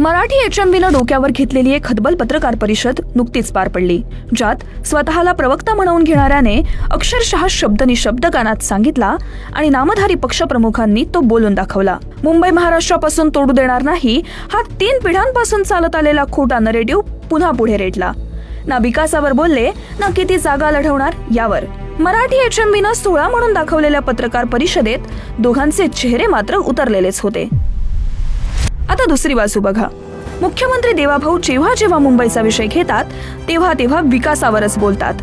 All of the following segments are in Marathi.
मराठी HMBनं डोक्यावर घेतलेली एक हतबल पत्रकार परिषद नुकतीच पार पडली, ज्यात स्वतःला प्रवक्ता म्हणवून घेणाऱ्याने अक्षरशः शब्दनिशब्द कानात सांगितला आणि नामधारी पक्षप्रमुखांनी तो बोलून दाखवला. मुंबई महाराष्ट्रापासून तोडू देणार नाही हा 3 पिढ्यांपासून चालत आलेला खोटा नरेटिव्ह पुन्हा पुढे रेटला. ना विकासावर बोलले ना किती जागा लढवणार यावर. मराठी HMBनं 16 म्हणून दाखवलेल्या पत्रकार परिषदेत दोघांचे चेहरे मात्र उतरलेलेच होते. आता दुसरी बाजू बघा. मुख्यमंत्री देवाभाऊ जेव्हा जेव्हा मुंबईचा विषय घेतात तेव्हा तेव्हा विकासावरच बोलतात.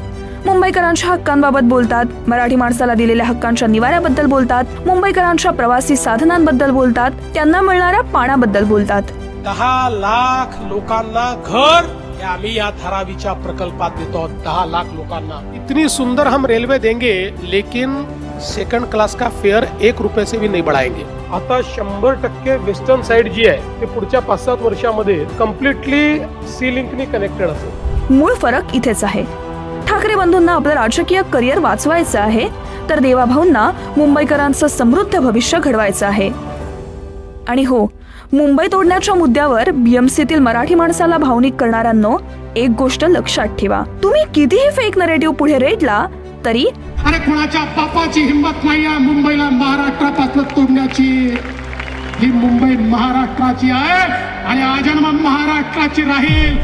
मुंबईकरांच्या हक्कांबाबत बोलतात, मराठी माणसाला दिलेल्या हक्कांच्या निवाऱ्याबद्दल बोलतात, मुंबईकरांच्या प्रवासी साधनांबद्दल बोलतात, त्यांना मिळणाऱ्या पाण्याबद्दल बोलतात. 10 लाख लोकांना घर हे आम्ही या धारावीच्या प्रकल्पात देतो. 10 लाख लोकांना इतनी सुंदर हम रेल्वे देंगे, लेकिन सेकंड क्लास का फेयर 1 रुपये से भी नहीं बढ़ाएंगे. आता 100% वेस्टर्न साइड जी आहे ते पुढच्या 5-7 वर्षामध्ये कम्प्लिटली सी लिंकनी कनेक्टेड असेल. मूळ फरक इथेच आहे. ठाकरे बंधूंना आपलं राजकीय करिअर वाचवायचं आहे, तर देवाभाऊंना मुंबईकरांचं समृद्ध भविष्य घडवायचं आहे. आणि हो, मुंबई तोडण्याच्या मुद्द्यावर BMCतील मराठी माणसाला भावनिक करणाऱ्यांनो, एक गोष्ट लक्षात ठेवा. तुम्ही कितीही फेक नरेटिव्ह पुढे रेटला तरी अरे कुणाच्या बापाची हिंमत नाही आहे मुंबईला महाराष्ट्रापासून तोडण्याची. ही मुंबई महाराष्ट्राची आहे आणि आजन्म महाराष्ट्राची राहील.